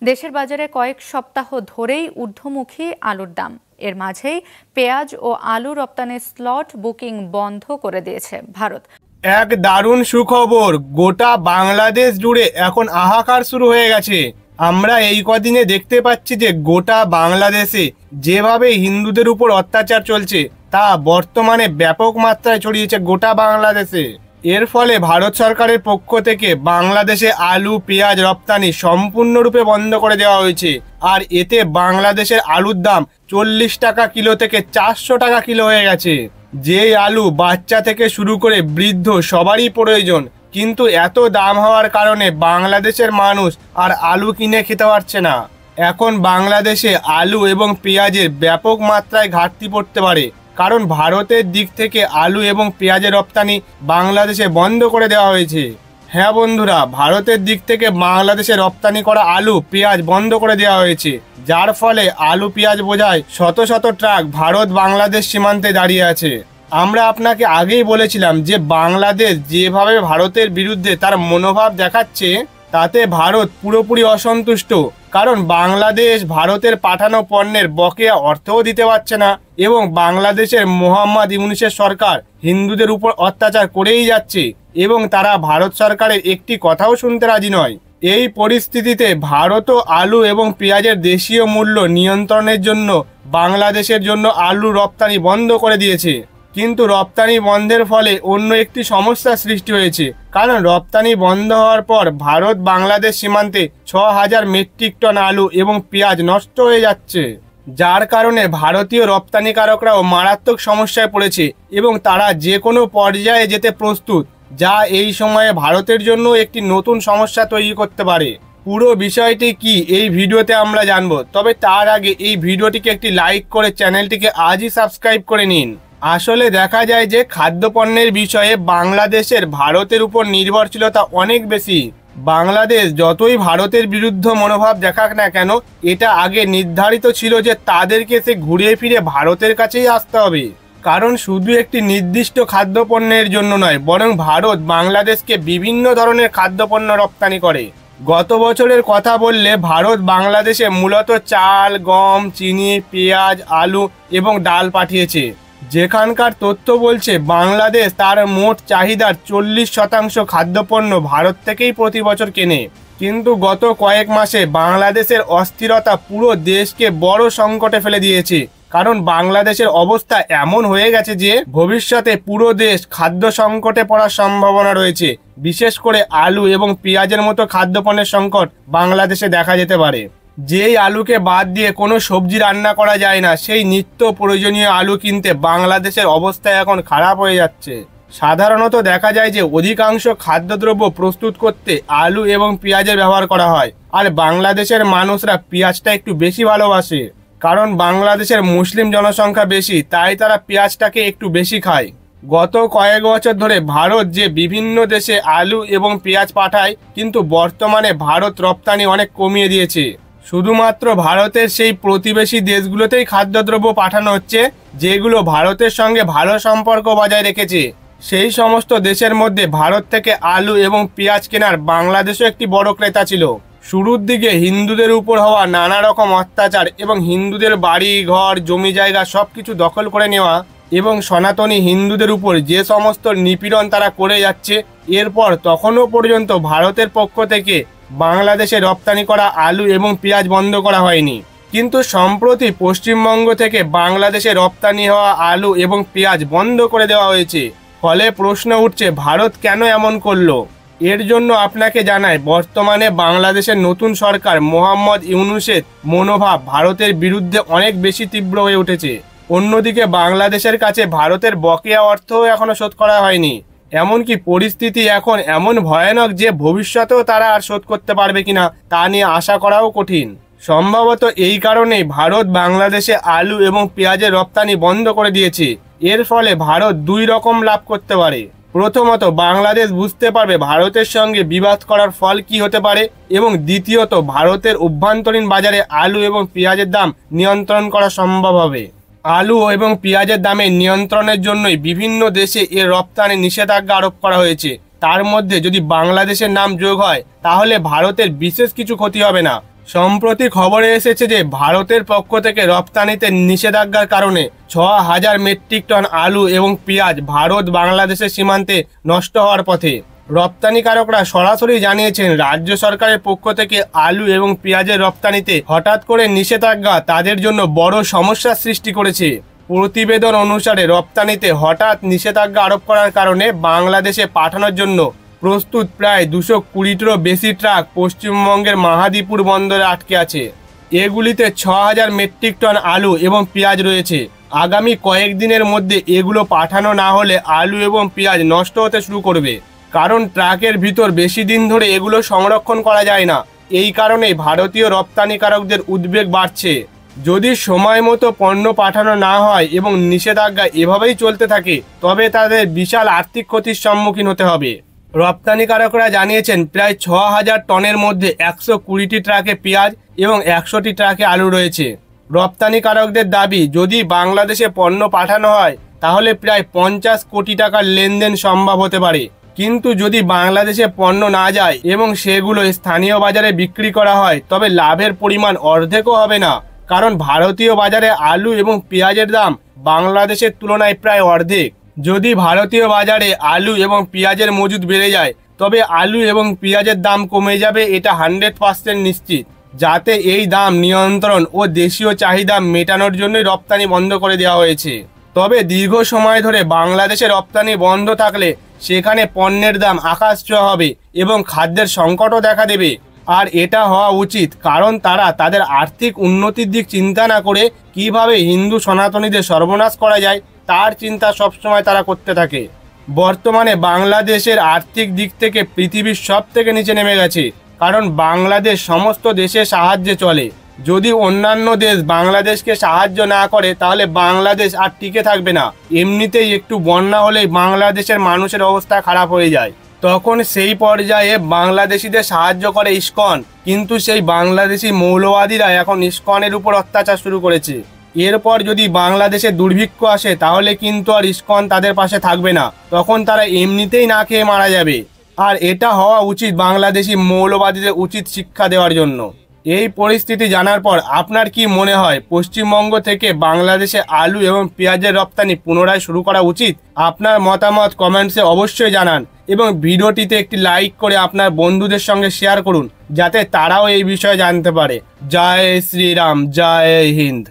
দেশের বাজারে কয়েক সপ্তাহ ধরেই ঊর্ধ্বমুখী আলুর দাম। এর মাঝেই পেঁয়াজ ও আলু রপ্তানির স্লট বুকিং বন্ধ করে দিয়েছে ভারত। এক দারুণ সুখবর, গোটা বাংলাদেশ জুড়ে এখন হাহাকার শুরু হয়ে গেছে। আমরা এই কদিনে দেখতে পাচ্ছি যে গোটা বাংলাদেশে যেভাবে হিন্দুদের উপর অত্যাচার চলছে তা বর্তমানে ব্যাপক মাত্রায় ছড়িয়েছে গোটা বাংলাদেশে। এর ফলে ভারত সরকারের পক্ষ থেকে বাংলাদেশে আলু পেঁয়াজ রপ্তানি সম্পূর্ণরূপে বন্ধ করে দেওয়া হয়েছে। আর এতে বাংলাদেশের আলুর দাম 40 টাকা কিলো থেকে 400 টাকা কিলো হয়ে গেছে। যেই আলু বাচ্চা থেকে শুরু করে বৃদ্ধ সবারই প্রয়োজন, কিন্তু এত দাম হওয়ার কারণে বাংলাদেশের মানুষ আর আলু কিনে খেতে পারছে না। এখন বাংলাদেশে আলু এবং পেঁয়াজের ব্যাপক মাত্রায় ঘাটতি পড়তে পারে, কারণ ভারতের দিক থেকে আলু এবং পেঁয়াজের রপ্তানি বাংলাদেশে বন্ধ করে দেওয়া হয়েছে। হ্যাঁ বন্ধুরা, ভারতের দিক থেকে বাংলাদেশে রপ্তানি করা আলু পেঁয়াজ বন্ধ করে দেওয়া হয়েছে, যার ফলে আলু পেঁয়াজ বোঝাই শত শত ট্রাক ভারত বাংলাদেশ সীমান্তে দাঁড়িয়ে আছে। আমরা আপনাকে আগেই বলেছিলাম যে বাংলাদেশ যেভাবে ভারতের বিরুদ্ধে তার মনোভাব দেখাচ্ছে তাতে ভারত পুরোপুরি অসন্তুষ্ট, কারণ বাংলাদেশ ভারতের পাঠানো পণ্যের বকেয়া অর্থও দিতে পারছে না এবং বাংলাদেশের মোহাম্মদ ইউনূসের সরকার হিন্দুদের উপর অত্যাচার করেই যাচ্ছে এবং তারা ভারত সরকারের একটি কথাও শুনতে রাজি নয়। এই পরিস্থিতিতে ভারতও আলু এবং পেঁয়াজের দেশীয় মূল্য নিয়ন্ত্রণের জন্য বাংলাদেশের জন্য আলু রপ্তানি বন্ধ করে দিয়েছে। কিন্তু রপ্তানি বন্ধের ফলে অন্য একটি সমস্যার সৃষ্টি হয়েছে, কারণ রপ্তানি বন্ধ হওয়ার পর ভারত বাংলাদেশ সীমান্তে 6000 মেট্রিক টন আলু এবং পেঁয়াজ নষ্ট হয়ে যাচ্ছে, যার কারণে ভারতীয় রপ্তানিকারকরাও মারাত্মক সমস্যায় পড়েছে এবং তারা যে কোনো পর্যায়ে যেতে প্রস্তুত, যা এই সময়ে ভারতের জন্য একটি নতুন সমস্যা তৈরি করতে পারে। পুরো বিষয়টি কি এই ভিডিওতে আমরা জানবো, তবে তার আগে এই ভিডিওটিকে একটি লাইক করে চ্যানেলটিকে আজই সাবস্ক্রাইব করে নিন। আসলে দেখা যায় যে খাদ্যপণ্যের বিষয়ে বাংলাদেশের ভারতের উপর নির্ভরশীলতা অনেক বেশি। বাংলাদেশ যতই ভারতের বিরুদ্ধে মনোভাব দেখাক না কেন, এটা আগে নির্ধারিত ছিল যে তাদেরকে সে ঘুরে ফিরে ভারতের কাছেই আসতে হবে, কারণ শুধু একটি নির্দিষ্ট খাদ্যপণ্যের জন্য নয়, বরং ভারত বাংলাদেশকে বিভিন্ন ধরনের খাদ্যপণ্য রপ্তানি করে। গত বছরের কথা বললে ভারত বাংলাদেশে মূলত চাল, গম, চিনি, পেঁয়াজ, আলু এবং ডাল পাঠিয়েছে, যেখানকার তথ্য বলছে বাংলাদেশ তার মোট চাহিদার 40% খাদ্যপণ্য ভারত থেকেই প্রতি বছর কেনে। কিন্তু গত কয়েক মাসে বাংলাদেশের অস্থিরতা পুরো দেশকে বড় সংকটে ফেলে দিয়েছে, কারণ বাংলাদেশের অবস্থা এমন হয়ে গেছে যে ভবিষ্যতে পুরো দেশ খাদ্য সংকটে পড়ার সম্ভাবনা রয়েছে। বিশেষ করে আলু এবং পেঁয়াজের মতো খাদ্যপণ্যের সংকট বাংলাদেশে দেখা যেতে পারে। যেই আলুকে বাদ দিয়ে কোনো সবজি রান্না করা যায় না, সেই নিত্য প্রয়োজনীয় আলু কিনতে বাংলাদেশের অবস্থা এখন খারাপ হয়ে যাচ্ছে। সাধারণত দেখা যায় যে অধিকাংশ খাদ্যদ্রব্য প্রস্তুত করতে আলু এবং পেঁয়াজের ব্যবহার করা হয়, আর বাংলাদেশের মানুষরা পেঁয়াজটা একটু বেশি ভালোবাসে, কারণ বাংলাদেশের মুসলিম জনসংখ্যা বেশি, তাই তারা পেঁয়াজটাকে একটু বেশি খায়। গত কয়েক বছর ধরে ভারত যে বিভিন্ন দেশে আলু এবং পেঁয়াজ পাঠায়, কিন্তু বর্তমানে ভারত রপ্তানি অনেক কমিয়ে দিয়েছে। শুধুমাত্র ভারতের সেই প্রতিবেশী দেশগুলোতেই খাদ্যদ্রব্য পাঠানো হচ্ছে যেগুলো ভারতের সঙ্গে ভালো সম্পর্ক বজায় রেখেছে। সেই সমস্ত দেশের মধ্যে ভারত থেকে আলু এবং পেঁয়াজ কেনার বাংলাদেশও একটি বড় ক্রেতা ছিল। শুরুর দিকে হিন্দুদের উপর হওয়া নানা রকম অত্যাচার এবং হিন্দুদের বাড়ি ঘর জমি জায়গা সবকিছু দখল করে নেওয়া এবং সনাতনী হিন্দুদের উপর যে সমস্ত নিপীড়ন তারা করে যাচ্ছে, এরপর তখনও পর্যন্ত ভারতের পক্ষ থেকে বাংলাদেশে রপ্তানি করা আলু এবং পেঁয়াজ বন্ধ করা হয়নি। কিন্তু সম্প্রতি পশ্চিমবঙ্গ থেকে বাংলাদেশে রপ্তানি হওয়া আলু এবং পেঁয়াজ বন্ধ করে দেওয়া হয়েছে। ফলে প্রশ্ন উঠছে, ভারত কেন এমন করলো? এর জন্য আপনাকে জানাই, বর্তমানে বাংলাদেশের নতুন সরকার মোহাম্মদ ইউনূসের মনোভাব ভারতের বিরুদ্ধে অনেক বেশি তীব্র হয়ে উঠেছে। অন্যদিকে বাংলাদেশের কাছে ভারতের বকেয়া অর্থও এখনো শোধ করা হয়নি। এমনকি পরিস্থিতি এখন এমন ভয়ানক যে ভবিষ্যতেও তারা আর শোধ করতে পারবে কিনা তা নিয়ে আশা করাও কঠিন। সম্ভবত এই কারণেই ভারত বাংলাদেশে আলু এবং পেঁয়াজের রপ্তানি বন্ধ করে দিয়েছে। এর ফলে ভারত দুই রকম লাভ করতে পারে। প্রথমত, বাংলাদেশ বুঝতে পারবে ভারতের সঙ্গে বিবাদ করার ফল কি হতে পারে, এবং দ্বিতীয়ত, ভারতের অভ্যন্তরীণ বাজারে আলু এবং পেঁয়াজের দাম নিয়ন্ত্রণ করা সম্ভব হবে। আলু এবং পেঁয়াজের দামে নিয়ন্ত্রণের জন্যই বিভিন্ন দেশে এর রপ্তানি নিষেধাজ্ঞা আরোপ করা হয়েছে। তার মধ্যে যদি বাংলাদেশের নাম যোগ হয় তাহলে ভারতের বিশেষ কিছু ক্ষতি হবে না, সম্প্রতি খবরে এসেছে যে ভারতের পক্ষ থেকে রপ্তানিতে নিষেধাজ্ঞার কারণে ৬,০০০ মেট্রিক টন আলু এবং পেঁয়াজ ভারত বাংলাদেশের সীমান্তে নষ্ট হওয়ার পথে। রপ্তানিকারকরা সরাসরি জানিয়েছেন রাজ্য সরকারের পক্ষ থেকে আলু এবং পেঁয়াজের রপ্তানিতে হঠাৎ করে নিষেধাজ্ঞা তাদের জন্য বড় সমস্যার সৃষ্টি করেছে। প্রতিবেদন অনুসারে রপ্তানিতে হঠাৎ নিষেধাজ্ঞা আরোপ করার কারণে বাংলাদেশে পাঠানোর জন্য প্রস্তুত প্রায় 220টিরও বেশি ট্রাক পশ্চিমবঙ্গের মাহাদীপুর বন্দরে আটকে আছে। এগুলিতে ৬,০০০ মেট্রিক টন আলু এবং পেঁয়াজ রয়েছে। আগামী কয়েকদিনের মধ্যে এগুলো পাঠানো না হলে আলু এবং পেঁয়াজ নষ্ট হতে শুরু করবে, কারণ ট্রাকের ভিতর বেশি দিন ধরে এগুলো সংরক্ষণ করা যায় না। এই কারণেই ভারতীয় রপ্তানিকারকদের উদ্বেগ বাড়ছে। যদি সময় মতো পণ্য পাঠানো না হয় এবং নিষেধাজ্ঞা এভাবেই চলতে থাকে তবে তাদের বিশাল আর্থিক ক্ষতির সম্মুখীন হতে হবে। রপ্তানিকারকরা জানিয়েছেন প্রায় ৬,০০০ টনের মধ্যে ১২০টি ট্রাকে পেঁয়াজ এবং ১০০টি ট্রাকে আলু রয়েছে। রপ্তানিকারকদের দাবি, যদি বাংলাদেশে পণ্য পাঠানো হয় তাহলে প্রায় ৫০ কোটি টাকার লেনদেন সম্ভব হতে পারে। কিন্তু যদি বাংলাদেশে পণ্য না যায় এবং সেগুলো স্থানীয় বাজারে বিক্রি করা হয় তবে লাভের পরিমাণ অর্ধেকও হবে না, কারণ ভারতীয় বাজারে আলু এবং পেঁয়াজের দাম বাংলাদেশের তুলনায় প্রায় অর্ধেক। যদি ভারতীয় বাজারে আলু এবং পেঁয়াজের মজুদ বেড়ে যায় তবে আলু এবং পেঁয়াজের দাম কমে যাবে, এটা 100% নিশ্চিত। যাতে এই দাম নিয়ন্ত্রণ ও দেশীয় চাহিদা মেটানোর জন্যই রপ্তানি বন্ধ করে দেওয়া হয়েছে। তবে দীর্ঘ সময় ধরে বাংলাদেশে রপ্তানি বন্ধ থাকলে সেখানে পণ্যের দাম আকাশ ছোঁয়া হবে এবং খাদ্যের সংকটও দেখা দেবে। আর এটা হওয়া উচিত, কারণ তারা তাদের আর্থিক উন্নতির দিক চিন্তা না করে কিভাবে হিন্দু সনাতনীদের সর্বনাশ করা যায় তার চিন্তা সবসময় তারা করতে থাকে। বর্তমানে বাংলাদেশের আর্থিক দিক থেকে পৃথিবীর সব থেকে নিচে নেমে গেছে, কারণ বাংলাদেশ সমস্ত দেশের সাহায্যে চলে। যদি অন্যান্য দেশ বাংলাদেশকে সাহায্য না করে তাহলে বাংলাদেশ আর টিকে থাকবে না। এমনিতেই একটু বন্যা হলেই বাংলাদেশের মানুষের অবস্থা খারাপ হয়ে যায়, তখন সেই পর্যায়ে বাংলাদেশিদের সাহায্য করে ইসকন। কিন্তু সেই বাংলাদেশি মৌলবাদীরা এখন ইসকনের উপর অত্যাচার শুরু করেছে। এরপর যদি বাংলাদেশে দুর্ভিক্ষ আসে তাহলে কিন্তু আর ইসকন তাদের পাশে থাকবে না, তখন তারা এমনিতেই না খেয়ে মারা যাবে। আর এটা হওয়া উচিত বাংলাদেশি মৌলবাদীদের উচিত শিক্ষা দেওয়ার জন্য। এই পরিস্থিতি জানার পর আপনার কি মনে হয় পশ্চিমবঙ্গ থেকে বাংলাদেশে আলু এবং পেঁয়াজের রপ্তানি পুনরায় শুরু করা উচিত? আপনার মতামত কমেন্টসে অবশ্যই জানান এবং ভিডিওটিতে একটি লাইক করে আপনার বন্ধুদের সঙ্গে শেয়ার করুন যাতে তারাও এই বিষয়ে জানতে পারে। জয় শ্রীরাম, জয় হিন্দ।